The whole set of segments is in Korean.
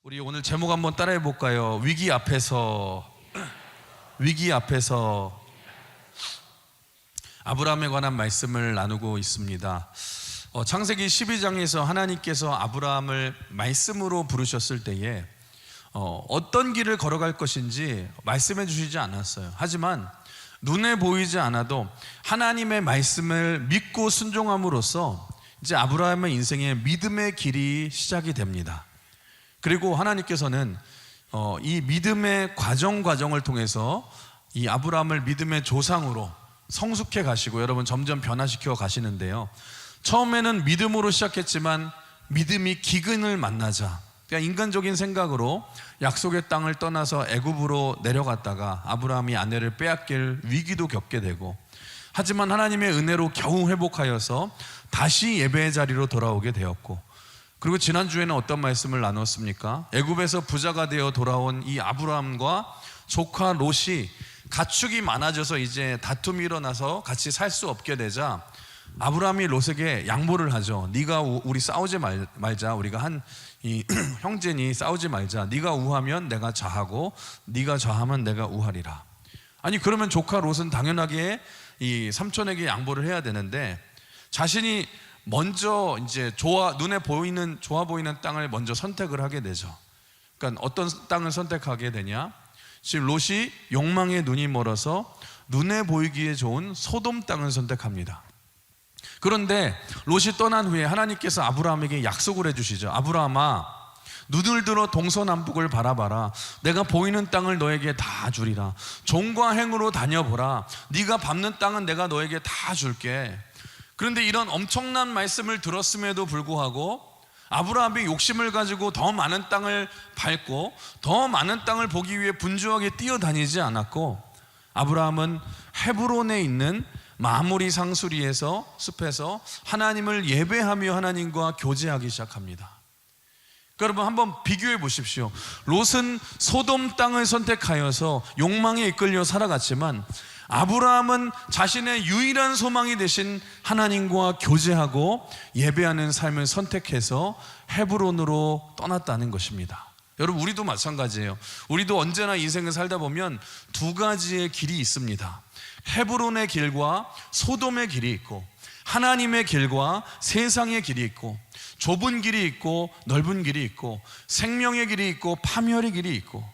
우리 오늘 제목 한번 따라해 볼까요? 위기 앞에서. 위기 앞에서 아브라함에 관한 말씀을 나누고 있습니다. 창세기 12장에서 하나님께서 아브라함을 말씀으로 부르셨을 때에 어떤 길을 걸어갈 것인지 말씀해 주시지 않았어요. 하지만 눈에 보이지 않아도 하나님의 말씀을 믿고 순종함으로써 이제 아브라함의 인생의 믿음의 길이 시작이 됩니다. 그리고 하나님께서는 이 믿음의 과정을 통해서 이 아브라함을 믿음의 조상으로 성숙해 가시고 여러분 점점 변화시켜 가시는데요. 처음에는 믿음으로 시작했지만 믿음이 기근을 만나자 그러니까 인간적인 생각으로 약속의 땅을 떠나서 애굽으로 내려갔다가 아브라함이 아내를 빼앗길 위기도 겪게 되고, 하지만 하나님의 은혜로 겨우 회복하여서 다시 예배의 자리로 돌아오게 되었고, 그리고 지난주에는 어떤 말씀을 나눴습니까? 애굽에서 부자가 되어 돌아온 이 아브라함과 조카 롯이 가축이 많아져서 이제 다툼이 일어나서 같이 살 수 없게 되자 아브라함이 롯에게 양보를 하죠. 네가 우리 싸우지 말자. 우리가 한 이 형제니 싸우지 말자. 네가 우하면 내가 좌하고 네가 좌하면 내가 우하리라. 아니 그러면 조카 롯은 당연하게 이 삼촌에게 양보를 해야 되는데 자신이 먼저 이제 눈에 보이는 좋아 보이는 땅을 먼저 선택을 하게 되죠. 그러니까 어떤 땅을 선택하게 되냐? 지금 롯이 욕망에 눈이 멀어서 눈에 보이기에 좋은 소돔 땅을 선택합니다. 그런데 롯이 떠난 후에 하나님께서 아브라함에게 약속을 해주시죠. 아브라함아, 눈을 들어 동서남북을 바라봐라. 내가 보이는 땅을 너에게 다 주리라. 종과 행으로 다녀보라. 네가 밟는 땅은 내가 너에게 다 줄게. 그런데 이런 엄청난 말씀을 들었음에도 불구하고 아브라함이 욕심을 가지고 더 많은 땅을 밟고 더 많은 땅을 보기 위해 분주하게 뛰어다니지 않았고, 아브라함은 헤브론에 있는 마므리 상수리에서 숲에서 하나님을 예배하며 하나님과 교제하기 시작합니다. 여러분 한번 비교해 보십시오. 롯은 소돔 땅을 선택하여서 욕망에 이끌려 살아갔지만 아브라함은 자신의 유일한 소망이 되신 하나님과 교제하고 예배하는 삶을 선택해서 헤브론으로 떠났다는 것입니다. 여러분 우리도 마찬가지예요. 우리도 언제나 인생을 살다 보면 두 가지의 길이 있습니다. 헤브론의 길과 소돔의 길이 있고, 하나님의 길과 세상의 길이 있고, 좁은 길이 있고 넓은 길이 있고, 생명의 길이 있고 파멸의 길이 있고.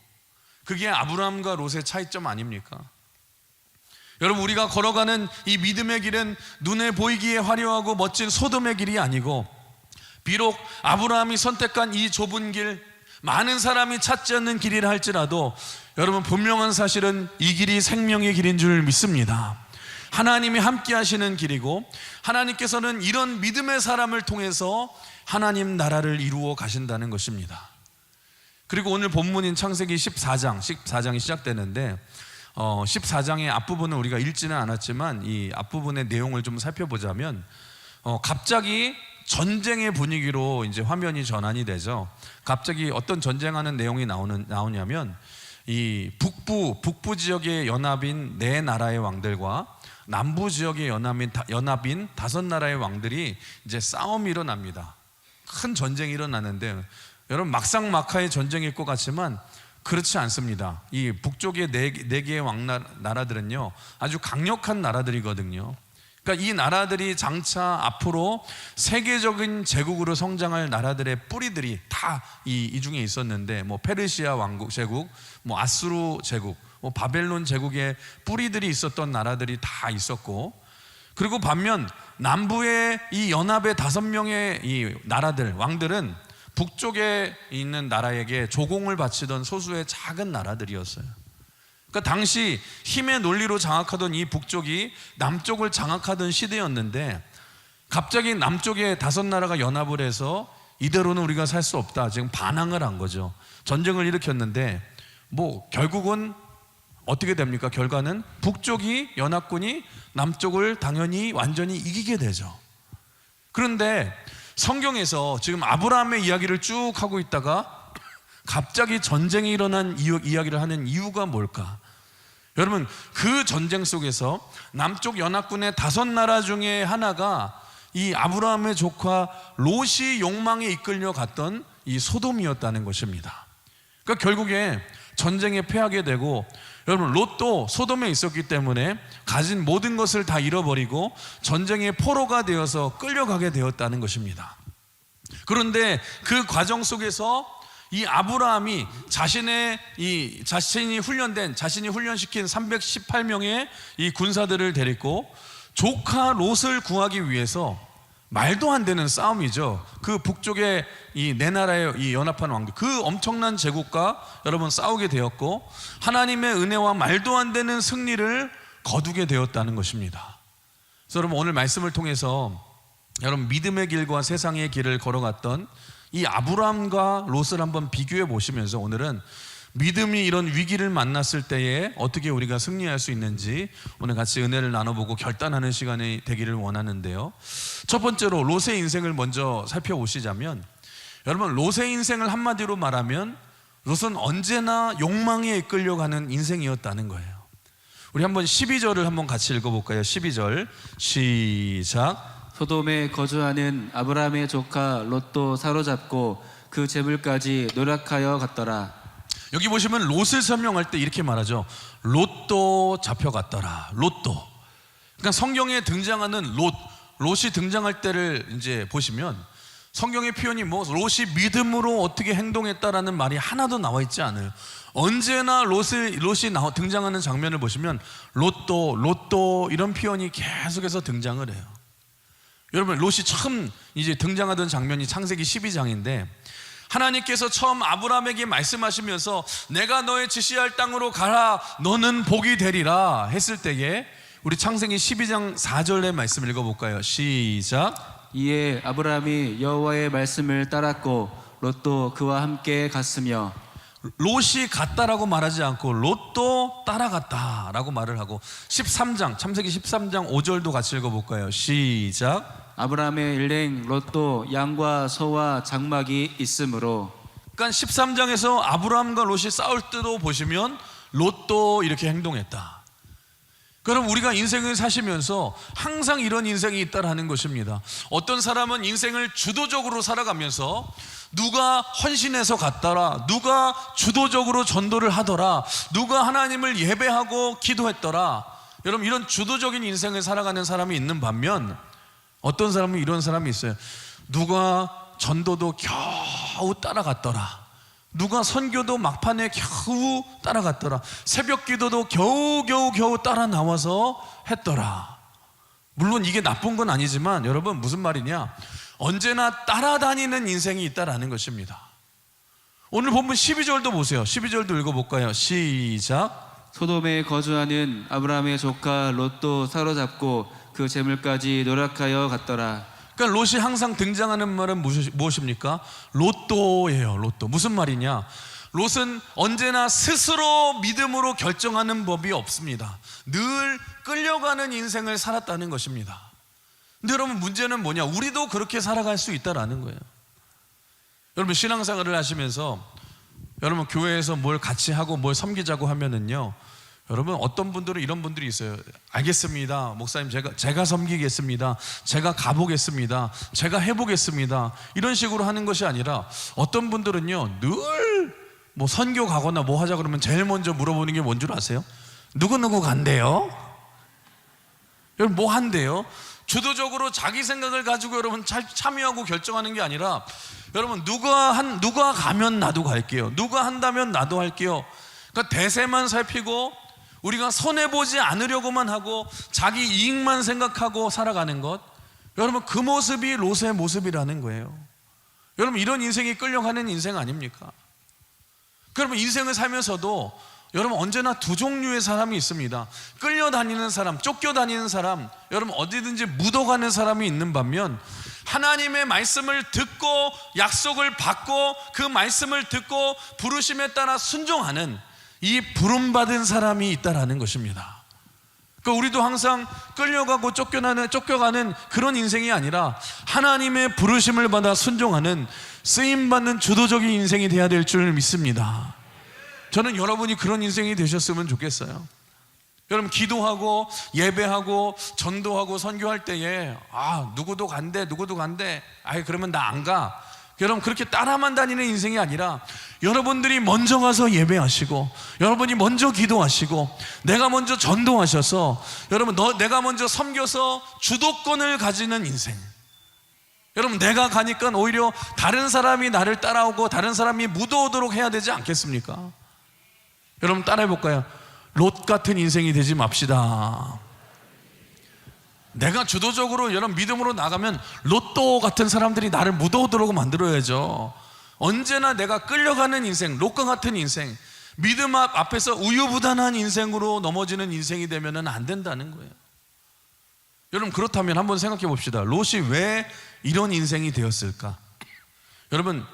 그게 아브라함과 롯의 차이점 아닙니까? 여러분 우리가 걸어가는 이 믿음의 길은 눈에 보이기에 화려하고 멋진 소돔의 길이 아니고, 비록 아브라함이 선택한 이 좁은 길, 많은 사람이 찾지 않는 길이라 할지라도 여러분 분명한 사실은 이 길이 생명의 길인 줄 믿습니다. 하나님이 함께 하시는 길이고, 하나님께서는 이런 믿음의 사람을 통해서 하나님 나라를 이루어 가신다는 것입니다. 그리고 오늘 본문인 창세기 14장이 시작되는데 14장의 앞부분은 우리가 읽지는 않았지만 이 앞부분의 내용을 좀 살펴보자면 갑자기 전쟁의 분위기로 이제 화면이 전환이 되죠. 갑자기 어떤 전쟁하는 내용이 나오냐면 이 북부 지역의 연합인 네 나라의 왕들과 남부 지역의 연합인 다섯 나라의 왕들이 이제 싸움이 일어납니다. 큰 전쟁이 일어나는데 여러분 막상막하의 전쟁일 것 같지만 그렇지 않습니다. 이 북쪽의 네 개의 나라들은요 아주 강력한 나라들이거든요. 그러니까 이 나라들이 장차 앞으로 세계적인 제국으로 성장할 나라들의 뿌리들이 다 이 중에 있었는데, 뭐 페르시아 왕국 제국, 뭐 아수르 제국, 뭐 바벨론 제국의 뿌리들이 있었던 나라들이 다 있었고, 그리고 반면 남부의 이 연합의 5명의 이 나라들 왕들은 북쪽에 있는 나라에게 조공을 바치던 소수의 작은 나라들이었어요. 그러니까 당시 힘의 논리로 장악하던 이 북쪽이 남쪽을 장악하던 시대였는데, 갑자기 남쪽의 5나라가 연합을 해서 이대로는 우리가 살 수 없다, 지금 반항을 한 거죠. 전쟁을 일으켰는데 뭐 결국은 어떻게 됩니까? 결과는 북쪽이 연합군이 남쪽을 당연히 완전히 이기게 되죠. 그런데 성경에서 지금 아브라함의 이야기를 쭉 하고 있다가 갑자기 전쟁이 일어난 이야기를 하는 이유가 뭘까? 여러분 그 전쟁 속에서 남쪽 연합군의 5나라 중에 하나가 이 아브라함의 조카 롯이 욕망에 이끌려 갔던 이 소돔이었다는 것입니다. 그러니까 결국에 전쟁에 패하게 되고, 여러분 롯도 소돔에 있었기 때문에 가진 모든 것을 다 잃어버리고 전쟁의 포로가 되어서 끌려가게 되었다는 것입니다. 그런데 그 과정 속에서 이 아브라함이 자신이 훈련시킨 318명의 이 군사들을 데리고 조카 롯을 구하기 위해서, 말도 안 되는 싸움이죠. 그 북쪽의 이 네 나라의 이 연합한 왕국, 그 엄청난 제국과 여러분 싸우게 되었고, 하나님의 은혜와 말도 안 되는 승리를 거두게 되었다는 것입니다. 그래서 여러분 오늘 말씀을 통해서 여러분 믿음의 길과 세상의 길을 걸어갔던 이 아브라함과 롯을 한번 비교해 보시면서 오늘은 믿음이 이런 위기를 만났을 때에 어떻게 우리가 승리할 수 있는지 오늘 같이 은혜를 나눠보고 결단하는 시간이 되기를 원하는데요. 첫 번째로 롯의 인생을 먼저 살펴보시자면, 여러분 롯의 인생을 한마디로 말하면 롯은 언제나 욕망에 이끌려가는 인생이었다는 거예요. 우리 한번 12절을 한번 같이 읽어볼까요? 12절 시작. 소돔에 거주하는 아브라함의 조카 롯도 사로잡고 그 재물까지 노력하여 갔더라. 여기 보시면 롯을 설명할 때 이렇게 말하죠. 롯도 잡혀갔더라. 롯도. 그러니까 성경에 등장하는 롯이 등장할 때를 이제 보시면 성경의 표현이 뭐 롯이 믿음으로 어떻게 행동했다라는 말이 하나도 나와 있지 않아요. 언제나 롯이 등장하는 장면을 보시면 롯도 이런 표현이 계속해서 등장을 해요. 여러분 롯이 처음 이제 등장하던 장면이 창세기 12장인데, 하나님께서 처음 아브라함에게 말씀하시면서 내가 너의 지시할 땅으로 가라, 너는 복이 되리라 했을 때에 우리 창세기 12장 4절의 말씀 읽어볼까요? 시작. 이에 아브라함이 여호와의 말씀을 따랐고 롯도 그와 함께 갔으며. 롯이 갔다라고 말하지 않고 롯도 따라갔다라고 말을 하고, 13장 창세기 13장 5절도 같이 읽어볼까요? 시작. 아브라함의 일행 롯도 양과 소와 장막이 있으므로. 그러니까 13장에서 아브라함과 롯이 싸울 때도 보시면 롯도 이렇게 행동했다. 그럼 우리가 인생을 사시면서 항상 이런 인생이 있다라는 것입니다. 어떤 사람은 인생을 주도적으로 살아가면서 누가 헌신해서 갔더라, 누가 주도적으로 전도를 하더라, 누가 하나님을 예배하고 기도했더라, 여러분 이런 주도적인 인생을 살아가는 사람이 있는 반면, 어떤 사람은 이런 사람이 있어요. 누가 전도도 겨우 따라갔더라, 누가 선교도 막판에 겨우 따라갔더라, 새벽 기도도 겨우 따라 나와서 했더라. 물론 이게 나쁜 건 아니지만 여러분 무슨 말이냐, 언제나 따라다니는 인생이 있다라는 것입니다. 오늘 본문 12절도 보세요. 12절도 읽어볼까요? 시작. 소돔에 거주하는 아브라함의 조카 롯도 사로잡고 그 재물까지 노력하여 갔더라. 그러니까 롯이 항상 등장하는 말은 무엇입니까? 롯도예요. 롯도. 무슨 말이냐, 롯은 언제나 스스로 믿음으로 결정하는 법이 없습니다. 늘 끌려가는 인생을 살았다는 것입니다. 근데 여러분 문제는 뭐냐, 우리도 그렇게 살아갈 수 있다라는 거예요. 여러분 신앙생활을 하시면서 여러분 교회에서 뭘 같이 하고 뭘 섬기자고 하면은요, 여러분 어떤 분들은 이런 분들이 있어요. 알겠습니다 목사님, 제가 섬기겠습니다, 제가 가보겠습니다, 제가 해보겠습니다, 이런 식으로 하는 것이 아니라 어떤 분들은요 늘 뭐 선교 가거나 뭐 하자 그러면 제일 먼저 물어보는 게 뭔 줄 아세요? 누구누구 간대요? 여러분 뭐 한대요? 주도적으로 자기 생각을 가지고 여러분 참여하고 결정하는 게 아니라, 여러분 누가 가면 나도 갈게요, 누가 한다면 나도 할게요. 그러니까 대세만 살피고 우리가 손해보지 않으려고만 하고 자기 이익만 생각하고 살아가는 것, 여러분 그 모습이 롯의 모습이라는 거예요. 여러분 이런 인생이 끌려가는 인생 아닙니까? 그러면 인생을 살면서도 여러분 언제나 두 종류의 사람이 있습니다. 끌려다니는 사람, 쫓겨다니는 사람, 여러분 어디든지 묻어가는 사람이 있는 반면, 하나님의 말씀을 듣고 약속을 받고 그 말씀을 듣고 부르심에 따라 순종하는 이 부름받은 사람이 있다라는 것입니다. 그러니까 우리도 항상 끌려가고 쫓겨가는 그런 인생이 아니라 하나님의 부르심을 받아 순종하는 쓰임받는 주도적인 인생이 돼야 될 줄 믿습니다. 저는 여러분이 그런 인생이 되셨으면 좋겠어요. 여러분 기도하고 예배하고 전도하고 선교할 때에 누구도 간대, 그러면 나 안 가, 여러분 그렇게 따라만 다니는 인생이 아니라 여러분들이 먼저 가서 예배하시고 여러분이 먼저 기도하시고 내가 먼저 전도하셔서 여러분 내가 먼저 섬겨서 주도권을 가지는 인생. 여러분 내가 가니까 오히려 다른 사람이 나를 따라오고 다른 사람이 묻어오도록 해야 되지 않겠습니까? 여러분 따라해볼까요? 롯 같은 인생이 되지 맙시다. 내가 주도적으로 여러분 믿음으로 나가면 롯도 같은 사람들이 나를 묻어오도록 만들어야죠. 언제나 내가 끌려가는 인생, 롯과 같은 인생, 믿음 앞에서 우유부단한 인생으로 넘어지는 인생이 되면 안 된다는 거예요. 여러분 그렇다면 한번 생각해 봅시다. 롯이 왜 이런 인생이 되었을까? 여러분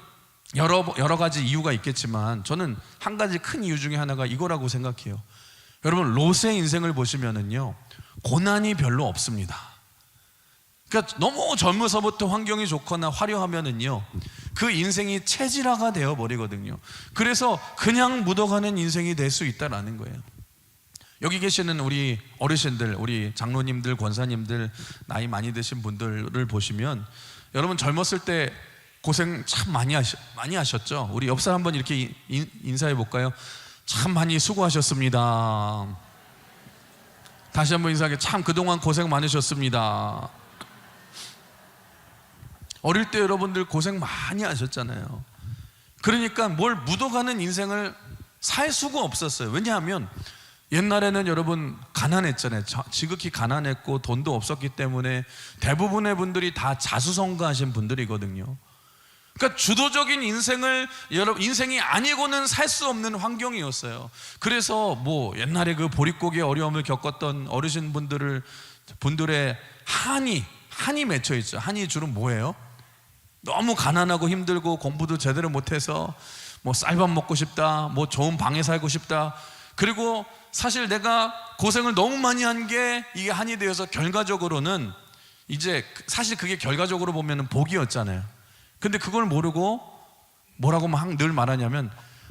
여러 가지 이유가 있겠지만 저는 한 가지 큰 이유 중에 하나가 이거라고 생각해요. 여러분 롯의 인생을 보시면은요 고난이 별로 없습니다. 그러니까 너무 젊어서부터 환경이 좋거나 화려하면은요 그 인생이 체질화가 되어 버리거든요. 그래서 그냥 묻어가는 인생이 될 수 있다라는 거예요. 여기 계시는 우리 어르신들, 우리 장로님들, 권사님들, 나이 많이 드신 분들을 보시면 여러분 젊었을 때 고생 참 많이 하셨죠. 우리 옆 사람 한번 이렇게 인사해 볼까요? 참 많이 수고하셨습니다. 다시 한번 인사하게, 참 그동안 고생 많으셨습니다. 어릴 때 여러분들 고생 많이 하셨잖아요. 그러니까 뭘 묻어가는 인생을 살 수가 없었어요. 왜냐하면 옛날에는 여러분 가난했잖아요. 지극히 가난했고 돈도 없었기 때문에 대부분의 분들이 다 자수성가하신 분들이거든요. 그러니까 주도적인 인생을 여러분 인생이 아니고는 살 수 없는 환경이었어요. 그래서 뭐 옛날에 그 보릿고기의 어려움을 겪었던 어르신 분들의 한이 맺혀 있죠. 한이 주로 뭐예요? 너무 가난하고 힘들고 공부도 제대로 못해서 뭐 쌀밥 먹고 싶다, 뭐 좋은 방에 살고 싶다. 그리고 사실 내가 고생을 너무 많이 한 게 이게 한이 되어서 결과적으로는 이제 사실 그게 결과적으로 보면은 복이었잖아요. 근데 그걸 모르고 뭐라고 늘 말하냐면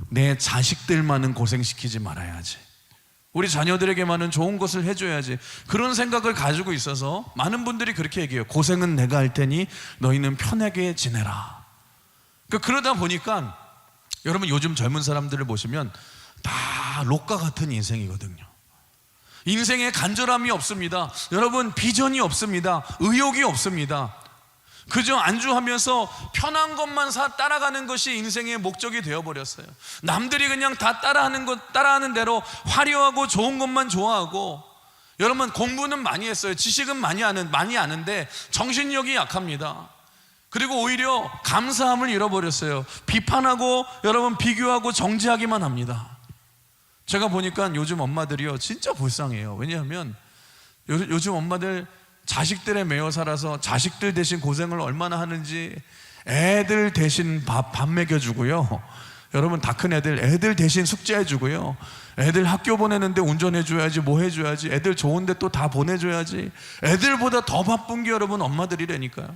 내 자식들만은 고생시키지 말아야지, 우리 자녀들에게만은 좋은 것을 해줘야지, 그런 생각을 가지고 있어서 많은 분들이 그렇게 얘기해요. 고생은 내가 할 테니 너희는 편하게 지내라. 그러다 보니까 여러분 요즘 젊은 사람들을 보시면 다 롯과 같은 인생이거든요. 인생에 간절함이 없습니다. 여러분 비전이 없습니다. 의욕이 없습니다. 그저 안주하면서 편한 것만 따라가는 것이 인생의 목적이 되어버렸어요. 남들이 그냥 다 따라하는 대로 화려하고 좋은 것만 좋아하고, 여러분 공부는 많이 했어요. 지식은 많이 아는데 정신력이 약합니다. 그리고 오히려 감사함을 잃어버렸어요. 비판하고 여러분 비교하고 정죄하기만 합니다. 제가 보니까 요즘 엄마들이요 진짜 불쌍해요. 왜냐하면 요즘 엄마들 자식들에 매여 살아서 자식들 대신 고생을 얼마나 하는지, 애들 대신 밥 먹여주고요, 여러분 다 큰 애들 대신 숙제해주고요, 애들 학교 보내는데 운전해줘야지, 뭐 해줘야지, 애들 좋은데 또 다 보내줘야지, 애들보다 더 바쁜 게 여러분 엄마들이라니까요.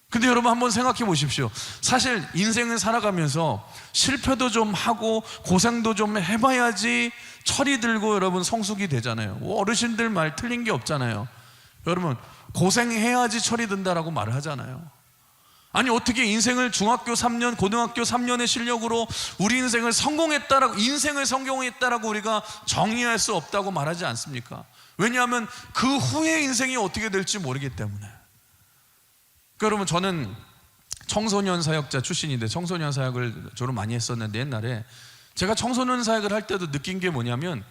근데 여러분 한번 생각해 보십시오. 사실 인생을 살아가면서 실패도 좀 하고 고생도 좀 해봐야지 철이 들고 여러분 성숙이 되잖아요. 어르신들 말 틀린 게 없잖아요. 여러분 고생해야지 철이 든다라고 말을 하잖아요. 아니 어떻게 인생을 중학교 3년, 고등학교 3년의 실력으로 우리 인생을 성공했다라고 우리가 정의할 수 없다고 말하지 않습니까? 왜냐하면 그 후의 인생이 어떻게 될지 모르기 때문에. 그러니까 여러분 저는 청소년 사역자 출신인데 청소년 사역을 주로 많이 했었는데, 옛날에 제가 청소년 사역을 할 때도 느낀 게 뭐냐면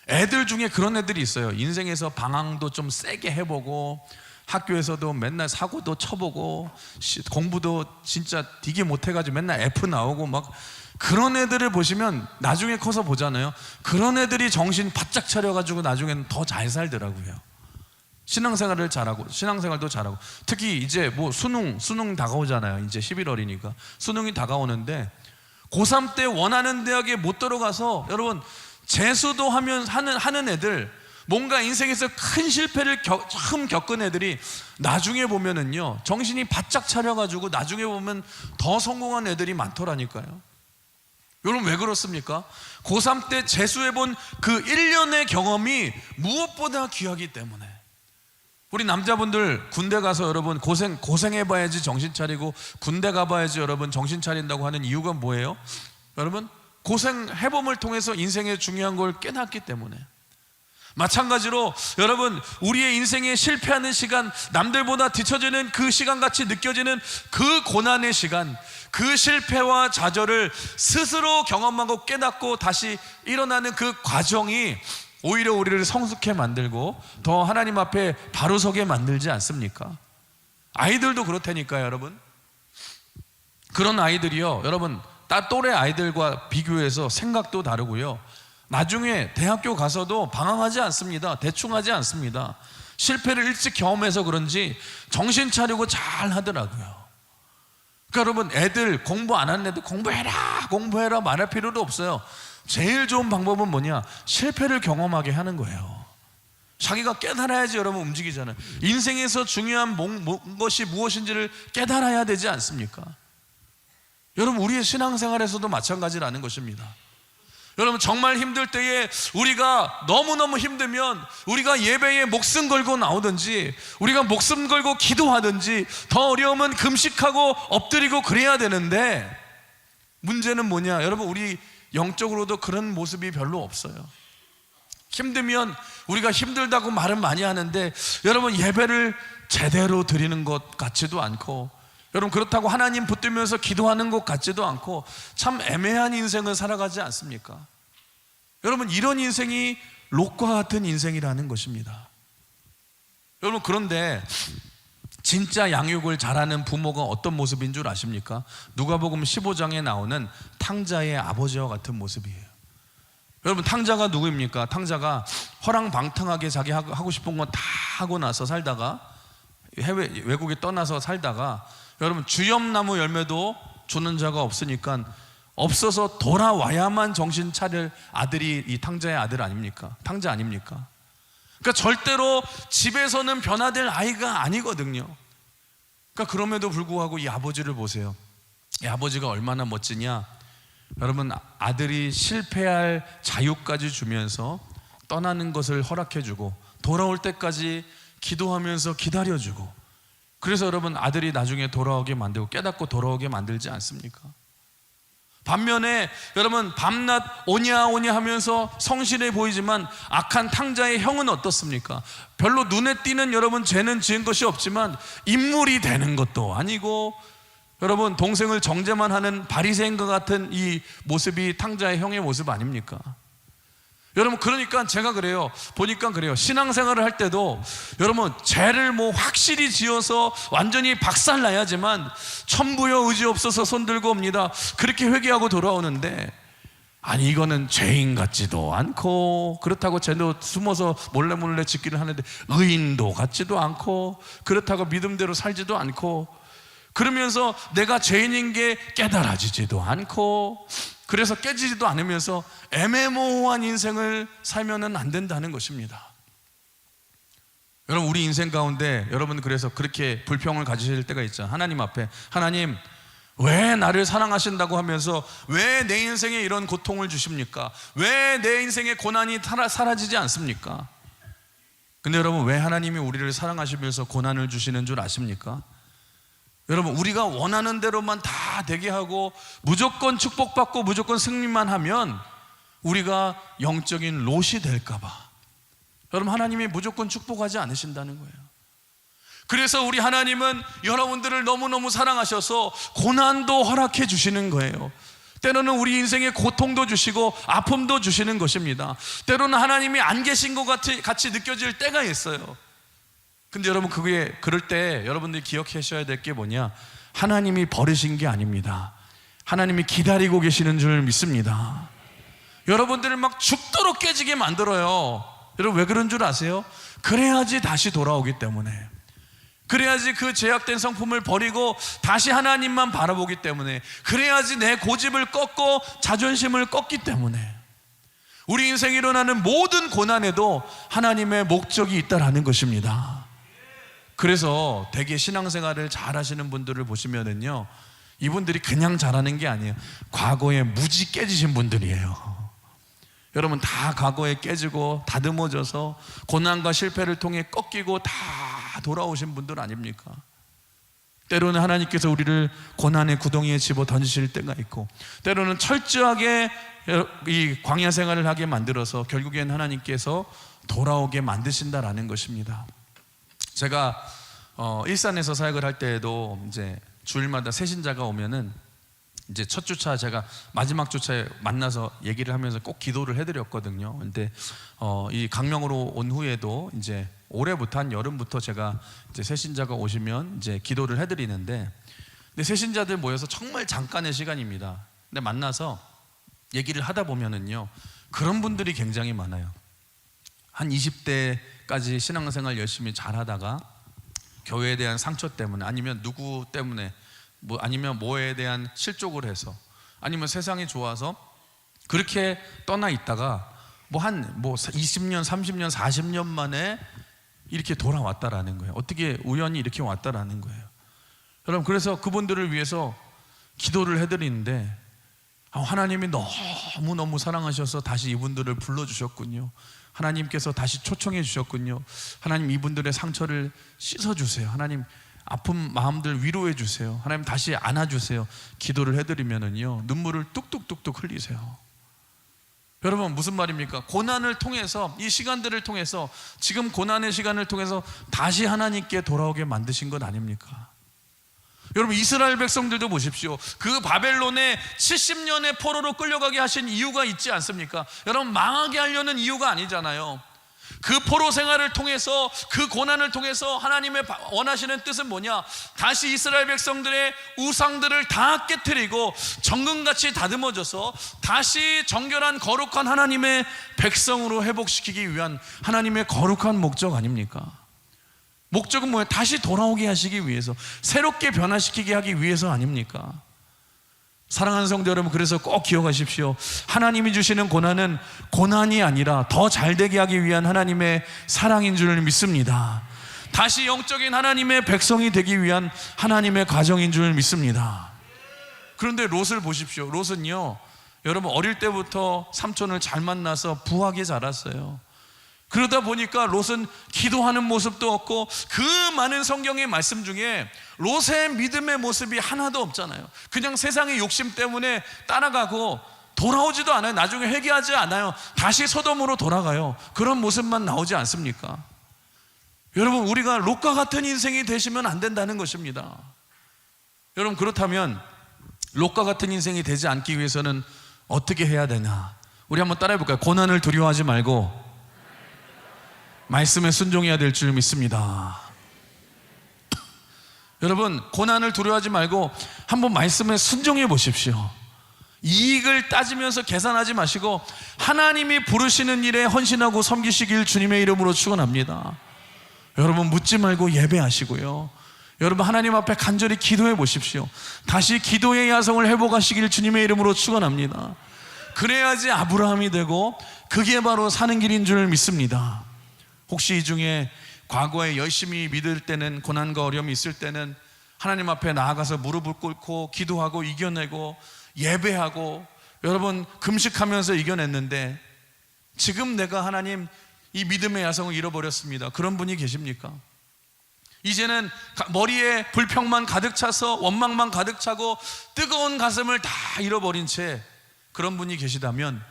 애들 중에 그런 애들이 있어요. 인생에서 방황도 좀 세게 해보고 학교에서도 맨날 사고도 쳐보고 공부도 진짜 되게 못해가지고 맨날 F 나오고 막 그런 애들을 보시면 나중에 커서 보잖아요. 그런 애들이 정신 바짝 차려가지고 나중에는 더 잘 살더라고요. 신앙생활을 잘하고 신앙생활도 잘하고, 특히 이제 뭐 수능 다가오잖아요. 이제 11월이니까 수능이 다가오는데 고3 때 원하는 대학에 못 들어가서 여러분 재수도 하는 애들, 뭔가 인생에서 큰 실패를 처음 겪은 애들이 나중에 보면은요 정신이 바짝 차려가지고 나중에 보면 더 성공한 애들이 많더라니까요. 여러분 왜 그렇습니까? 고3 때 재수해본 그 1년의 경험이 무엇보다 귀하기 때문에. 우리 남자분들 군대 가서 여러분 고생해봐야지 정신 차리고 군대 가봐야지 여러분 정신 차린다고 하는 이유가 뭐예요? 여러분 고생해봄을 통해서 인생의 중요한 걸 깨닫기 때문에. 마찬가지로 여러분 우리의 인생에 실패하는 시간, 남들보다 뒤처지는 그 시간같이 느껴지는 그 고난의 시간, 그 실패와 좌절을 스스로 경험하고 깨닫고 다시 일어나는 그 과정이 오히려 우리를 성숙해 만들고 더 하나님 앞에 바로 서게 만들지 않습니까? 아이들도 그렇다니까요. 여러분 그런 아이들이요, 여러분 또래 아이들과 비교해서 생각도 다르고요, 나중에 대학교 가서도 방황하지 않습니다. 대충 하지 않습니다. 실패를 일찍 경험해서 그런지 정신 차리고 잘 하더라고요. 그러니까 여러분 애들 공부 안 하는 애들 공부해라 말할 필요도 없어요. 제일 좋은 방법은 뭐냐? 실패를 경험하게 하는 거예요. 자기가 깨달아야지 여러분 움직이잖아요. 인생에서 중요한 것이 무엇인지를 깨달아야 되지 않습니까? 여러분 우리의 신앙생활에서도 마찬가지라는 것입니다. 여러분 정말 힘들 때에 우리가 너무너무 힘들면 우리가 예배에 목숨 걸고 나오든지 우리가 목숨 걸고 기도하든지 더 어려우면 금식하고 엎드리고 그래야 되는데, 문제는 뭐냐? 여러분 우리 영적으로도 그런 모습이 별로 없어요. 힘들면 우리가 힘들다고 말은 많이 하는데 여러분 예배를 제대로 드리는 것 같지도 않고, 여러분 그렇다고 하나님 붙들면서 기도하는 것 같지도 않고 참 애매한 인생을 살아가지 않습니까? 여러분 이런 인생이 롯과 같은 인생이라는 것입니다. 여러분 그런데 진짜 양육을 잘하는 부모가 어떤 모습인 줄 아십니까? 누가복음 15장에 나오는 탕자의 아버지와 같은 모습이에요. 여러분 탕자가 누구입니까? 탕자가 허랑방탕하게 자기 하고 싶은 거 다 하고 나서 살다가 외국에 떠나서 살다가 여러분 주염나무 열매도 주는 자가 없으니까 없어서 돌아와야만 정신 차릴 아들이 이 탕자의 아들 아닙니까? 탕자 아닙니까? 그러니까 절대로 집에서는 변화될 아이가 아니거든요. 그러니까 그럼에도 불구하고 이 아버지를 보세요. 이 아버지가 얼마나 멋지냐? 여러분 아들이 실패할 자유까지 주면서 떠나는 것을 허락해주고 돌아올 때까지 기도하면서 기다려주고, 그래서 여러분 아들이 나중에 돌아오게 만들고 깨닫고 돌아오게 만들지 않습니까? 반면에 여러분 밤낮 오냐 하면서 성실해 보이지만 악한 탕자의 형은 어떻습니까? 별로 눈에 띄는 여러분 죄는 지은 것이 없지만 인물이 되는 것도 아니고 여러분 동생을 정죄만 하는 바리새인과 같은 이 모습이 탕자의 형의 모습 아닙니까? 여러분 그러니까 제가 보니까 그래요. 신앙생활을 할 때도 여러분 죄를 확실히 지어서 완전히 박살나야지만 천부여 의지 없어서 손들고 옵니다. 그렇게 회개하고 돌아오는데, 아니 이거는 죄인 같지도 않고 그렇다고 죄도 숨어서 몰래 짓기를 하는데 의인도 같지도 않고 그렇다고 믿음대로 살지도 않고 그러면서 내가 죄인인 게 깨달아지지도 않고 그래서 깨지지도 않으면서 애매모호한 인생을 살면은 안 된다는 것입니다. 여러분 우리 인생 가운데 여러분 그래서 그렇게 불평을 가지실 때가 있죠. 하나님 앞에 하나님 왜 나를 사랑하신다고 하면서 왜 내 인생에 이런 고통을 주십니까? 왜 내 인생의 고난이 사라지지 않습니까? 근데 여러분 왜 하나님이 우리를 사랑하시면서 고난을 주시는 줄 아십니까? 여러분 우리가 원하는 대로만 다 되게 하고 무조건 축복받고 무조건 승리만 하면 우리가 영적인 롯이 될까봐 여러분 하나님이 무조건 축복하지 않으신다는 거예요. 그래서 우리 하나님은 여러분들을 너무너무 사랑하셔서 고난도 허락해 주시는 거예요. 때로는 우리 인생에 고통도 주시고 아픔도 주시는 것입니다. 때로는 하나님이 안 계신 것 같이 느껴질 때가 있어요. 근데 여러분 그럴 때 여러분들이 기억하셔야 될 게 뭐냐? 하나님이 버리신 게 아닙니다. 하나님이 기다리고 계시는 줄 믿습니다. 여러분들을 막 죽도록 깨지게 만들어요. 여러분 왜 그런 줄 아세요? 그래야지 다시 돌아오기 때문에, 그래야지 그 제약된 성품을 버리고 다시 하나님만 바라보기 때문에, 그래야지 내 고집을 꺾고 자존심을 꺾기 때문에. 우리 인생에 일어나는 모든 고난에도 하나님의 목적이 있다라는 것입니다. 그래서 되게 신앙생활을 잘 하시는 분들을 보시면은요, 이분들이 그냥 잘하는 게 아니에요. 과거에 무지 깨지신 분들이에요. 여러분 다 과거에 깨지고 다듬어져서 고난과 실패를 통해 꺾이고 다 다 돌아오신 분들 아닙니까? 때로는 하나님께서 우리를 고난의 구덩이에 집어 던지실 때가 있고, 때로는 철저하게 이 광야 생활을 하게 만들어서 결국엔 하나님께서 돌아오게 만드신다라는 것입니다. 제가 일산에서 사역을 할 때에도 이제 주일마다 새신자가 오면은 이제 첫 주차, 제가 마지막 주차에 만나서 얘기를 하면서 꼭 기도를 해드렸거든요. 근데 이 강명으로 온 후에도 이제 올해부터 한 여름부터 제가 이제 새신자가 오시면 이제 기도를 해드리는데, 근데 새신자들 모여서 정말 잠깐의 시간입니다. 근데 만나서 얘기를 하다 보면은요, 그런 분들이 굉장히 많아요. 한 20대까지 신앙생활 열심히 잘하다가 교회에 대한 상처 때문에, 아니면 누구 때문에, 아니면 뭐에 대한 실족을 해서, 아니면 세상이 좋아서 그렇게 떠나 있다가 한 20년, 30년, 40년 만에 이렇게 돌아왔다라는 거예요. 어떻게 우연히 이렇게 왔다라는 거예요. 여러분, 그래서 그분들을 위해서 기도를 해드리는데, 하나님이 너무너무 사랑하셔서 다시 이분들을 불러주셨군요. 하나님께서 다시 초청해 주셨군요. 하나님, 이분들의 상처를 씻어주세요. 하나님, 아픈 마음들 위로해 주세요. 하나님, 다시 안아주세요. 기도를 해드리면은요, 눈물을 뚝뚝뚝뚝 흘리세요. 여러분, 무슨 말입니까? 고난을 통해서, 이 시간들을 통해서, 지금 고난의 시간을 통해서 다시 하나님께 돌아오게 만드신 것 아닙니까? 여러분, 이스라엘 백성들도 보십시오. 그 바벨론에 70년의 포로로 끌려가게 하신 이유가 있지 않습니까? 여러분, 망하게 하려는 이유가 아니잖아요. 그 포로 생활을 통해서, 그 고난을 통해서 하나님의 원하시는 뜻은 뭐냐? 다시 이스라엘 백성들의 우상들을 다 깨트리고 정금같이 다듬어져서 다시 정결한 거룩한 하나님의 백성으로 회복시키기 위한 하나님의 거룩한 목적 아닙니까? 목적은 뭐예요? 다시 돌아오게 하시기 위해서, 새롭게 변화시키게 하기 위해서 아닙니까? 사랑하는 성도 여러분, 그래서 꼭 기억하십시오. 하나님이 주시는 고난은 고난이 아니라 더 잘되게 하기 위한 하나님의 사랑인 줄 믿습니다. 다시 영적인 하나님의 백성이 되기 위한 하나님의 과정인 줄 믿습니다. 그런데 롯을 보십시오. 롯은요, 여러분, 어릴 때부터 삼촌을 잘 만나서 부하게 자랐어요. 그러다 보니까 롯은 기도하는 모습도 없고, 그 많은 성경의 말씀 중에 롯의 믿음의 모습이 하나도 없잖아요. 그냥 세상의 욕심 때문에 따라가고 돌아오지도 않아요. 나중에 회개하지 않아요. 다시 소돔으로 돌아가요. 그런 모습만 나오지 않습니까? 여러분, 우리가 롯과 같은 인생이 되시면 안 된다는 것입니다. 여러분, 그렇다면 롯과 같은 인생이 되지 않기 위해서는 어떻게 해야 되냐? 우리 한번 따라해 볼까요? 고난을 두려워하지 말고 말씀에 순종해야 될 줄 믿습니다. 여러분, 고난을 두려워하지 말고 한번 말씀에 순종해 보십시오. 이익을 따지면서 계산하지 마시고 하나님이 부르시는 일에 헌신하고 섬기시길 주님의 이름으로 축원합니다. 여러분, 묻지 말고 예배하시고요, 여러분, 하나님 앞에 간절히 기도해 보십시오. 다시 기도의 야성을 회복하시길 주님의 이름으로 축원합니다. 그래야지 아브라함이 되고, 그게 바로 사는 길인 줄 믿습니다. 혹시 이 중에 과거에 열심히 믿을 때는, 고난과 어려움이 있을 때는 하나님 앞에 나아가서 무릎을 꿇고 기도하고 이겨내고 예배하고 여러분 금식하면서 이겨냈는데, 지금 내가 하나님 이 믿음의 야성을 잃어버렸습니다. 그런 분이 계십니까? 이제는 머리에 불평만 가득 차서 원망만 가득 차고 뜨거운 가슴을 다 잃어버린 채 그런 분이 계시다면,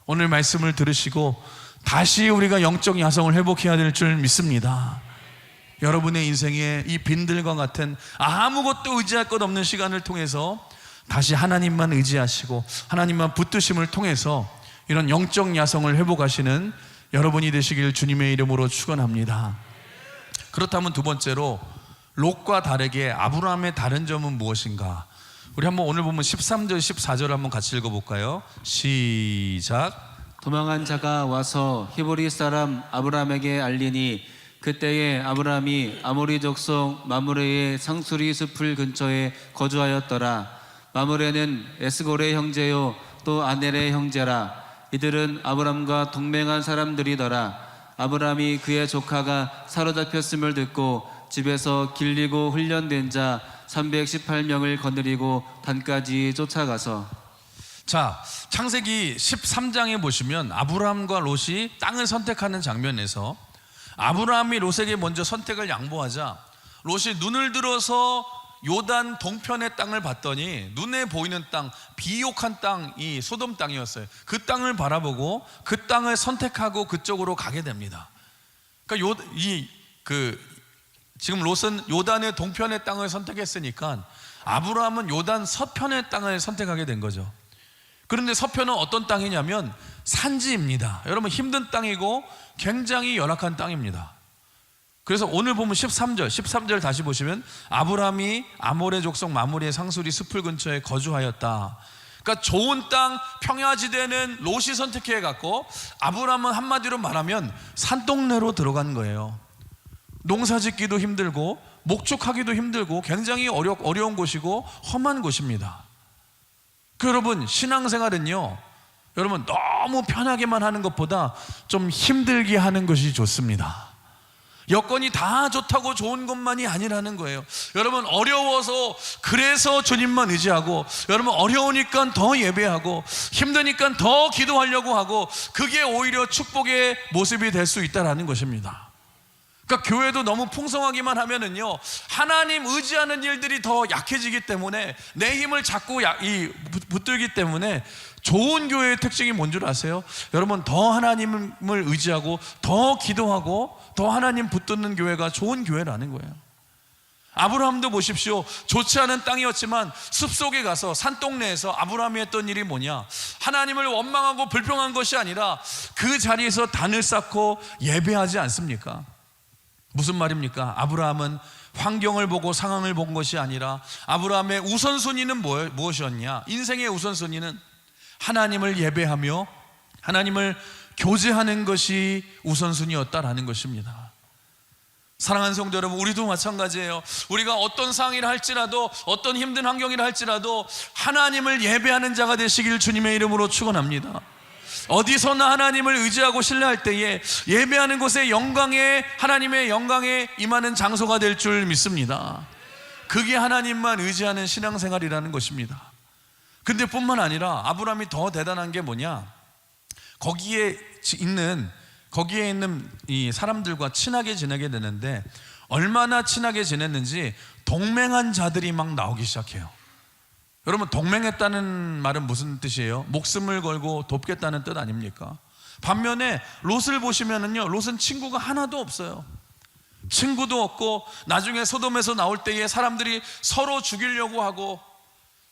오늘 말씀을 들으시고 다시 우리가 영적 야성을 회복해야 될 줄 믿습니다. 여러분의 인생에 이 빈들과 같은 아무것도 의지할 것 없는 시간을 통해서 다시 하나님만 의지하시고 하나님만 붙드심을 통해서 이런 영적 야성을 회복하시는 여러분이 되시길 주님의 이름으로 축원합니다. 그렇다면 두 번째로, 롯과 다르게 아브라함의 다른 점은 무엇인가? 우리 한번 오늘 보면 13절 14절 한번 같이 읽어볼까요? 시작. 도망한 자가 와서 히브리 사람 아브라함에게 알리니, 그때에 아브라함이 아모리 족속 마므레의 상수리 숲을 근처에 거주하였더라. 마므레는 에스골의 형제요 또 아넬의 형제라. 이들은 아브라함과 동맹한 사람들이더라. 아브라함이 그의 조카가 사로잡혔음을 듣고 집에서 길리고 훈련된 자 318명을 거느리고 단까지 쫓아가서. 자, 창세기 13장에 보시면 아브라함과 롯이 땅을 선택하는 장면에서 아브라함이 롯에게 먼저 선택을 양보하자 롯이 눈을 들어서 요단 동편의 땅을 봤더니 눈에 보이는 땅, 비옥한 땅이 소돔 땅이었어요. 그 땅을 바라보고 그 땅을 선택하고 그쪽으로 가게 됩니다. 그러니까 지금 롯은 요단의 동편의 땅을 선택했으니까 아브라함은 요단 서편의 땅을 선택하게 된 거죠. 그런데 서편은 어떤 땅이냐면 산지입니다. 여러분, 힘든 땅이고 굉장히 열악한 땅입니다. 그래서 오늘 보면 13절 다시 보시면 아브라함이 아모레 족속 마므리의 상수리 숲을 근처에 거주하였다. 그러니까 좋은 땅 평야지대는 롯이 선택해 갖고 아브라함은 한마디로 말하면 산동네로 들어간 거예요. 농사짓기도 힘들고 목축하기도 힘들고 굉장히 어려운 곳이고 험한 곳입니다. 여러분, 신앙생활은요, 여러분 너무 편하게만 하는 것보다 좀 힘들게 하는 것이 좋습니다. 여건이 다 좋다고 좋은 것만이 아니라는 거예요. 여러분, 어려워서 그래서 주님만 의지하고, 여러분 어려우니까 더 예배하고 힘드니까 더 기도하려고 하고, 그게 오히려 축복의 모습이 될 수 있다는 것입니다. 그러니까 교회도 너무 풍성하기만 하면은요, 하나님 의지하는 일들이 더 약해지기 때문에, 내 힘을 자꾸 붙들기 때문에, 좋은 교회의 특징이 뭔 줄 아세요? 여러분, 더 하나님을 의지하고 더 기도하고 더 하나님 붙드는 교회가 좋은 교회라는 거예요. 아브라함도 보십시오. 좋지 않은 땅이었지만 숲속에 가서 산동네에서 아브라함이 했던 일이 뭐냐? 하나님을 원망하고 불평한 것이 아니라 그 자리에서 단을 쌓고 예배하지 않습니까? 무슨 말입니까? 아브라함은 환경을 보고 상황을 본 것이 아니라 아브라함의 우선순위는 무엇이었냐? 인생의 우선순위는 하나님을 예배하며 하나님을 교제하는 것이 우선순위였다라는 것입니다. 사랑하는 성도 여러분, 우리도 마찬가지예요. 우리가 어떤 상황이라 할지라도, 어떤 힘든 환경이라 할지라도 하나님을 예배하는 자가 되시길 주님의 이름으로 축원합니다. 어디서나 하나님을 의지하고 신뢰할 때에 예배하는 곳에 하나님의 영광에 임하는 장소가 될 줄 믿습니다. 그게 하나님만 의지하는 신앙생활이라는 것입니다. 근데 뿐만 아니라 아브라함이 더 대단한 게 뭐냐? 거기에 있는 이 사람들과 친하게 지내게 되는데, 얼마나 친하게 지냈는지 동맹한 자들이 막 나오기 시작해요. 여러분, 동맹했다는 말은 무슨 뜻이에요? 목숨을 걸고 돕겠다는 뜻 아닙니까? 반면에 롯을 보시면은요, 롯은 친구가 하나도 없어요. 친구도 없고, 나중에 소돔에서 나올 때에 사람들이 서로 죽이려고 하고,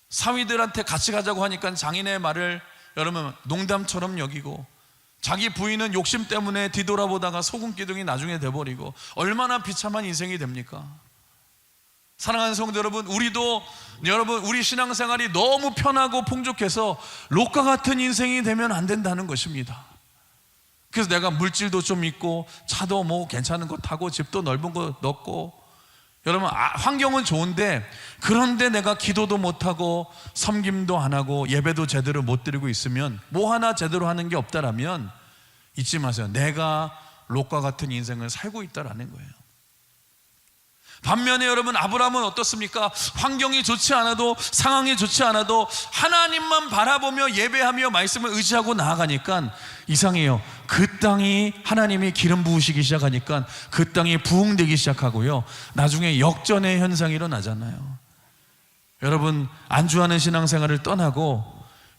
사위들한테 같이 가자고 하니까 장인의 말을 여러분 농담처럼 여기고, 자기 부인은 욕심 때문에 뒤돌아보다가 소금기둥이 나중에 돼버리고, 얼마나 비참한 인생이 됩니까? 사랑하는 성도 여러분, 우리 신앙생활이 너무 편하고 풍족해서 롯과 같은 인생이 되면 안 된다는 것입니다. 그래서 내가 물질도 좀 있고 차도 뭐 괜찮은 거 타고 집도 넓은 거 넣고, 여러분 환경은 좋은데, 그런데 내가 기도도 못하고 섬김도 안 하고 예배도 제대로 못 드리고 있으면, 뭐 하나 제대로 하는 게 없다라면 잊지 마세요. 내가 롯과 같은 인생을 살고 있다라는 거예요. 반면에 여러분, 아브라함은 어떻습니까? 환경이 좋지 않아도, 상황이 좋지 않아도 하나님만 바라보며 예배하며 말씀을 의지하고 나아가니까 이상해요. 그 땅이 하나님이 기름 부으시기 시작하니까 그 땅이 부흥되기 시작하고요, 나중에 역전의 현상이 일어나잖아요. 여러분, 안주하는 신앙생활을 떠나고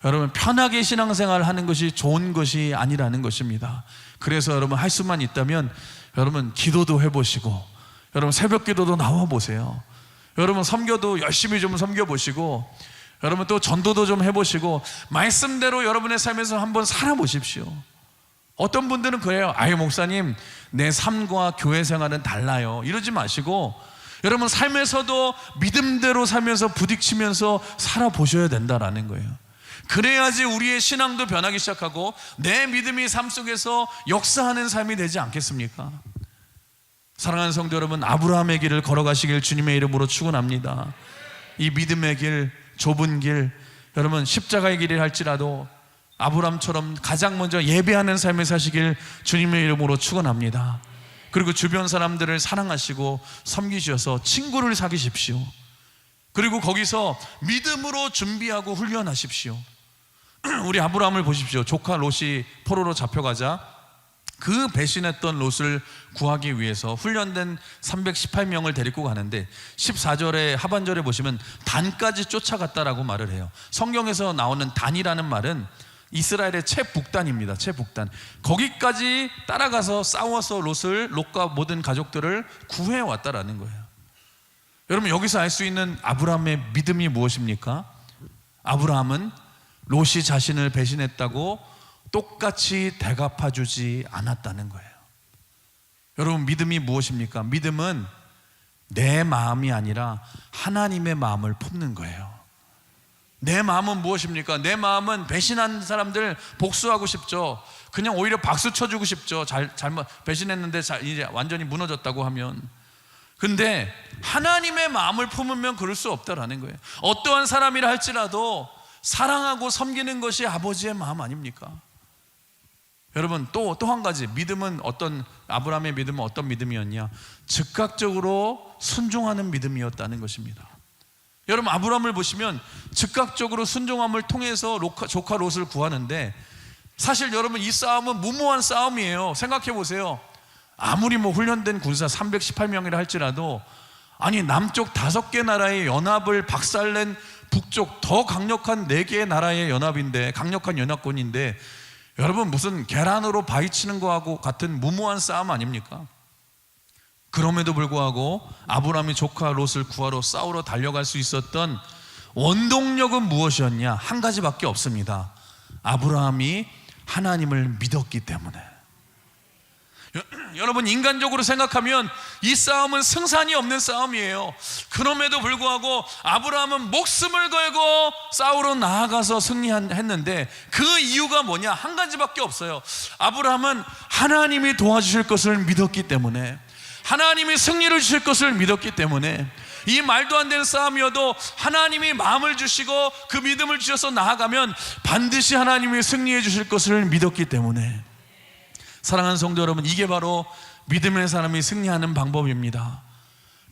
여러분 편하게 신앙생활을 하는 것이 좋은 것이 아니라는 것입니다. 그래서 여러분, 할 수만 있다면 여러분 기도도 해보시고, 여러분 새벽 기도도 나와보세요. 여러분 섬겨도 열심히 좀 섬겨보시고, 여러분 또 전도도 좀 해보시고, 말씀대로 여러분의 삶에서 한번 살아보십시오. 어떤 분들은 그래요. 아유 목사님, 내 삶과 교회 생활은 달라요, 이러지 마시고, 여러분 삶에서도 믿음대로 살면서 부딪히면서 살아보셔야 된다라는 거예요. 그래야지 우리의 신앙도 변하기 시작하고 내 믿음이 삶 속에서 역사하는 삶이 되지 않겠습니까? 사랑하는 성도 여러분, 아브라함의 길을 걸어가시길 주님의 이름으로 축원합니다. 이 믿음의 길, 좁은 길, 여러분 십자가의 길을 할지라도 아브라함처럼 가장 먼저 예배하는 삶을 사시길 주님의 이름으로 축원합니다. 그리고 주변 사람들을 사랑하시고 섬기셔서 친구를 사귀십시오. 그리고 거기서 믿음으로 준비하고 훈련하십시오. 우리 아브라함을 보십시오. 조카 롯이 포로로 잡혀가자 그 배신했던 롯을 구하기 위해서 훈련된 318명을 데리고 가는데 14절에 하반절에 보시면 단까지 쫓아갔다라고 말을 해요. 성경에서 나오는 단이라는 말은 이스라엘의 최북단입니다. 최북단. 거기까지 따라가서 싸워서 롯과 모든 가족들을 구해왔다라는 거예요. 여러분, 여기서 알 수 있는 아브라함의 믿음이 무엇입니까? 아브라함은 롯이 자신을 배신했다고 똑같이 대갚아주지 않았다는 거예요. 여러분, 믿음이 무엇입니까? 믿음은 내 마음이 아니라 하나님의 마음을 품는 거예요. 내 마음은 무엇입니까? 내 마음은 배신한 사람들 복수하고 싶죠. 그냥 오히려 박수 쳐주고 싶죠. 잘못 배신했는데 이제 완전히 무너졌다고 하면. 근데 하나님의 마음을 품으면 그럴 수 없다라는 거예요. 어떠한 사람이라 할지라도 사랑하고 섬기는 것이 아버지의 마음 아닙니까? 여러분, 또 한 가지 믿음은 아브라함의 믿음은 어떤 믿음이었냐? 즉각적으로 순종하는 믿음이었다는 것입니다. 여러분, 아브라함을 보시면 즉각적으로 순종함을 통해서 조카 롯을 구하는데, 사실 여러분, 이 싸움은 무모한 싸움이에요. 생각해 보세요. 아무리 훈련된 군사 318명이라 할지라도, 아니 남쪽 5개 나라의 연합을 박살낸 북쪽 더 강력한 4개의 나라의 연합인데, 강력한 연합군인데, 여러분, 무슨 계란으로 바위치는 거하고 같은 무모한 싸움 아닙니까? 그럼에도 불구하고 아브라함이 조카 롯을 구하러 싸우러 달려갈 수 있었던 원동력은 무엇이었냐? 한 가지밖에 없습니다. 아브라함이 하나님을 믿었기 때문에. 여러분, 인간적으로 생각하면 이 싸움은 승산이 없는 싸움이에요. 그럼에도 불구하고 아브라함은 목숨을 걸고 싸우러 나아가서 승리했는데, 그 이유가 뭐냐? 한 가지밖에 없어요. 아브라함은 하나님이 도와주실 것을 믿었기 때문에, 하나님이 승리를 주실 것을 믿었기 때문에, 이 말도 안 되는 싸움이어도 하나님이 마음을 주시고 그 믿음을 주셔서 나아가면 반드시 하나님이 승리해 주실 것을 믿었기 때문에. 사랑하는 성도 여러분, 이게 바로 믿음의 사람이 승리하는 방법입니다.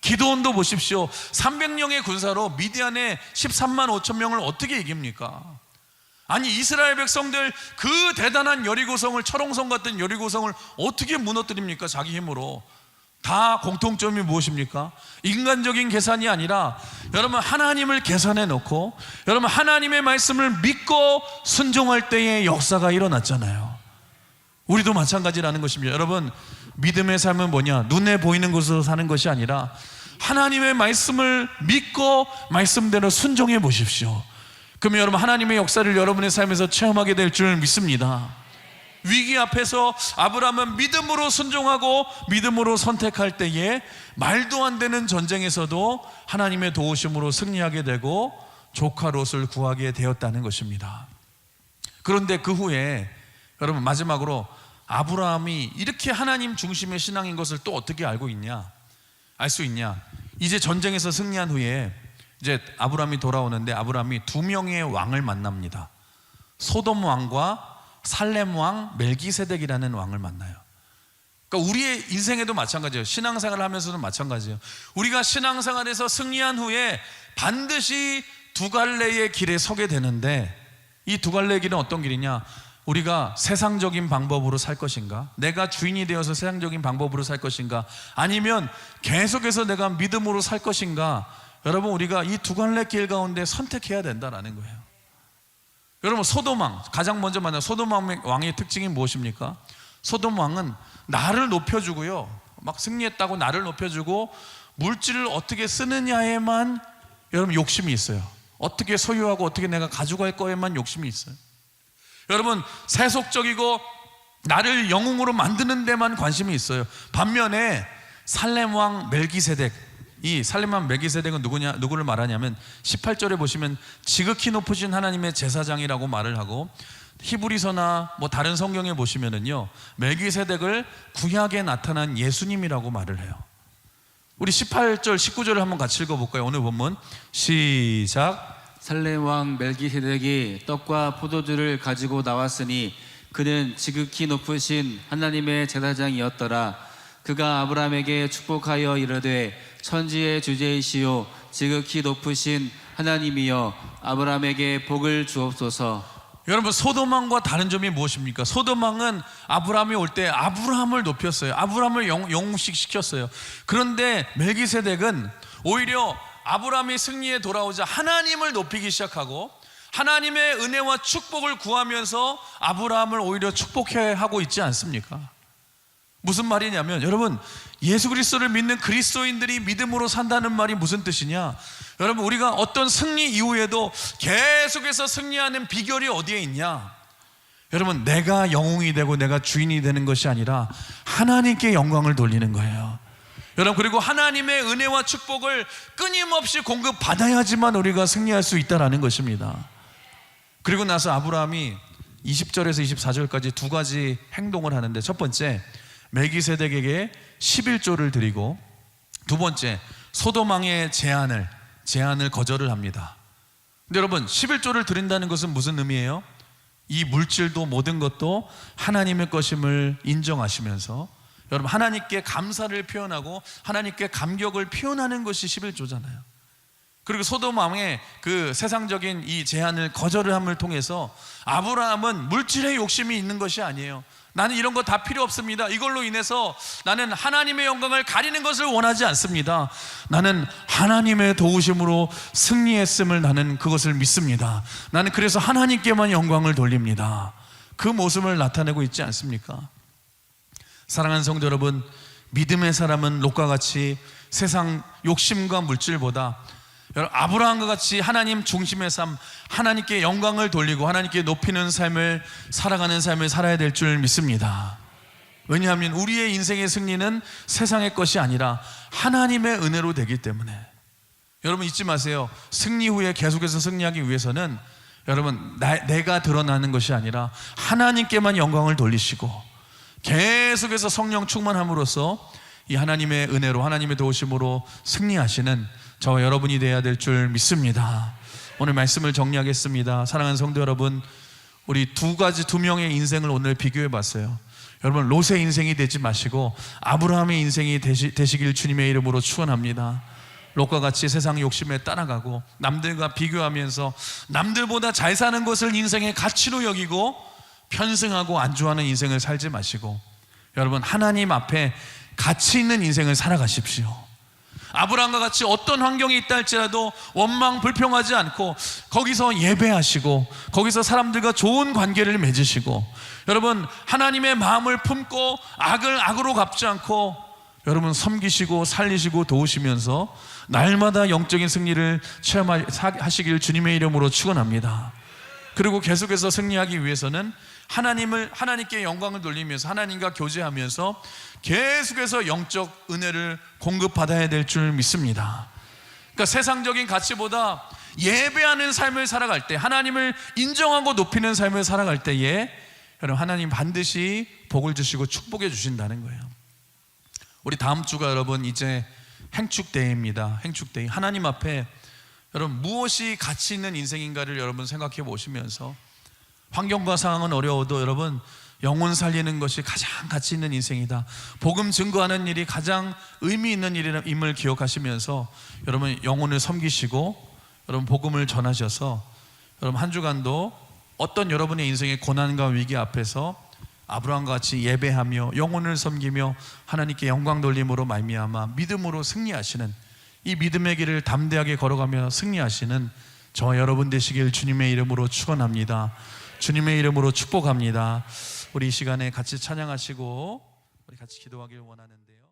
기드온도 보십시오. 300명의 군사로 미디안의 13만 5천 명을 어떻게 이깁니까? 아니, 이스라엘 백성들 그 대단한 여리고성을, 철옹성 같은 여리고성을 어떻게 무너뜨립니까? 자기 힘으로. 다 공통점이 무엇입니까? 인간적인 계산이 아니라, 여러분, 하나님을 계산해 놓고 여러분 하나님의 말씀을 믿고 순종할 때의 역사가 일어났잖아요. 우리도 마찬가지라는 것입니다. 여러분, 믿음의 삶은 뭐냐? 눈에 보이는 것으로 사는 것이 아니라 하나님의 말씀을 믿고 말씀대로 순종해 보십시오. 그러면 여러분, 하나님의 역사를 여러분의 삶에서 체험하게 될 줄 믿습니다. 위기 앞에서 아브라함은 믿음으로 순종하고 믿음으로 선택할 때에 말도 안 되는 전쟁에서도 하나님의 도우심으로 승리하게 되고 조카 롯을 구하게 되었다는 것입니다. 그런데 그 후에 여러분, 마지막으로 아브라함이 이렇게 하나님 중심의 신앙인 것을 또 어떻게 알고 있냐? 알 수 있냐? 이제 전쟁에서 승리한 후에 이제 아브라함이 돌아오는데, 아브라함이 2명의 왕을 만납니다. 소돔 왕과 살렘 왕 멜기세덱이라는 왕을 만나요. 그러니까 우리의 인생에도 마찬가지예요. 신앙생활을 하면서도 마찬가지예요. 우리가 신앙생활에서 승리한 후에 반드시 두 갈래의 길에 서게 되는데, 이 두 갈래의 길은 어떤 길이냐? 우리가 세상적인 방법으로 살 것인가? 내가 주인이 되어서 세상적인 방법으로 살 것인가? 아니면 계속해서 내가 믿음으로 살 것인가? 여러분, 우리가 이 두 갈래 길 가운데 선택해야 된다라는 거예요. 여러분, 소돔 왕, 가장 먼저 만난 소돔 왕의 특징이 무엇입니까? 소돔 왕은 나를 높여주고요, 막 승리했다고 나를 높여주고, 물질을 어떻게 쓰느냐에만 여러분 욕심이 있어요. 어떻게 소유하고 어떻게 내가 가져갈 거에만 욕심이 있어요. 여러분, 세속적이고 나를 영웅으로 만드는 데만 관심이 있어요. 반면에 살렘 왕 멜기세덱, 이 살렘 왕 멜기세덱은 누구를 말하냐면 18절에 보시면 지극히 높으신 하나님의 제사장이라고 말을 하고, 히브리서나 다른 성경에 보시면은요, 멜기세덱을 구약에 나타난 예수님이라고 말을 해요. 우리 18절 19절을 한번 같이 읽어볼까요? 오늘 본문 시작. 살렘 왕 멜기세덱이 떡과 포도주를 가지고 나왔으니 그는 지극히 높으신 하나님의 제사장이었더라. 그가 아브라함에게 축복하여 이르되 천지의 주제이시오 지극히 높으신 하나님이여 아브라함에게 복을 주옵소서. 여러분, 소돔왕과 다른 점이 무엇입니까? 소돔왕은 아브라함이 올 때 아브라함을 높였어요. 아브라함을 영웅식 시켰어요. 그런데 멜기세덱은 오히려 아브라함이 승리에 돌아오자 하나님을 높이기 시작하고 하나님의 은혜와 축복을 구하면서 아브라함을 오히려 축복해 하고 있지 않습니까? 무슨 말이냐면, 여러분, 예수 그리스도를 믿는 그리스도인들이 믿음으로 산다는 말이 무슨 뜻이냐? 여러분, 우리가 어떤 승리 이후에도 계속해서 승리하는 비결이 어디에 있냐? 여러분, 내가 영웅이 되고 내가 주인이 되는 것이 아니라 하나님께 영광을 돌리는 거예요. 여러분, 그리고 하나님의 은혜와 축복을 끊임없이 공급받아야지만 우리가 승리할 수 있다는 것입니다. 그리고 나서 아브라함이 20절에서 24절까지 두 가지 행동을 하는데, 첫 번째, 멜기세덱에게 11조를 드리고, 두 번째, 소돔왕의 제안을 거절을 합니다. 근데 여러분, 11조를 드린다는 것은 무슨 의미예요? 이 물질도 모든 것도 하나님의 것임을 인정하시면서, 여러분, 하나님께 감사를 표현하고 하나님께 감격을 표현하는 것이 11조잖아요. 그리고 소돔 왕의 그 세상적인 이 제안을 거절을 함을 통해서 아브라함은 물질의 욕심이 있는 것이 아니에요. 나는 이런 거 다 필요 없습니다. 이걸로 인해서 나는 하나님의 영광을 가리는 것을 원하지 않습니다. 나는 하나님의 도우심으로 승리했음을 나는 그것을 믿습니다. 나는 그래서 하나님께만 영광을 돌립니다. 그 모습을 나타내고 있지 않습니까? 사랑하는 성도 여러분, 믿음의 사람은 롯과 같이 세상 욕심과 물질보다 여러분, 아브라함과 같이 하나님 중심의 삶, 하나님께 영광을 돌리고 하나님께 높이는 삶을 살아가는 삶을 살아야 될 줄 믿습니다. 왜냐하면 우리의 인생의 승리는 세상의 것이 아니라 하나님의 은혜로 되기 때문에. 여러분, 잊지 마세요. 승리 후에 계속해서 승리하기 위해서는 여러분, 내가 드러나는 것이 아니라 하나님께만 영광을 돌리시고 계속해서 성령 충만함으로써 이 하나님의 은혜로, 하나님의 도우심으로 승리하시는 저와 여러분이 되어야 될 줄 믿습니다. 오늘 말씀을 정리하겠습니다. 사랑하는 성도 여러분, 우리 두 명의 인생을 오늘 비교해 봤어요. 여러분, 롯의 인생이 되지 마시고 아브라함의 인생이 되시길 주님의 이름으로 축원합니다. 롯과 같이 세상 욕심에 따라가고 남들과 비교하면서 남들보다 잘 사는 것을 인생의 가치로 여기고 편승하고 안주하는 인생을 살지 마시고, 여러분, 하나님 앞에 가치 있는 인생을 살아가십시오. 아브라함과 같이 어떤 환경이 있다 할지라도 원망 불평하지 않고 거기서 예배하시고 거기서 사람들과 좋은 관계를 맺으시고, 여러분, 하나님의 마음을 품고 악을 악으로 갚지 않고 여러분 섬기시고 살리시고 도우시면서 날마다 영적인 승리를 체험하시길 주님의 이름으로 축원합니다. 그리고 계속해서 승리하기 위해서는 하나님께 영광을 돌리면서 하나님과 교제하면서 계속해서 영적 은혜를 공급받아야 될 줄 믿습니다. 그러니까 세상적인 가치보다 예배하는 삶을 살아갈 때, 하나님을 인정하고 높이는 삶을 살아갈 때에 여러분, 하나님 반드시 복을 주시고 축복해 주신다는 거예요. 우리 다음 주가 여러분 이제 행축대회입니다. 행축대회. 하나님 앞에 여러분 무엇이 가치 있는 인생인가를 여러분 생각해 보시면서, 환경과 상황은 어려워도 여러분 영혼 살리는 것이 가장 가치 있는 인생이다, 복음 증거하는 일이 가장 의미 있는 일임을 기억하시면서 여러분 영혼을 섬기시고 여러분 복음을 전하셔서 여러분 한 주간도 어떤 여러분의 인생의 고난과 위기 앞에서 아브라함과 같이 예배하며 영혼을 섬기며 하나님께 영광 돌림으로 말미암아 믿음으로 승리하시는, 이 믿음의 길을 담대하게 걸어가며 승리하시는 저와 여러분 되시길 주님의 이름으로 축원합니다. 주님의 이름으로 축복합니다. 우리 이 시간에 같이 찬양하시고 우리 같이 기도하길 원하는데요.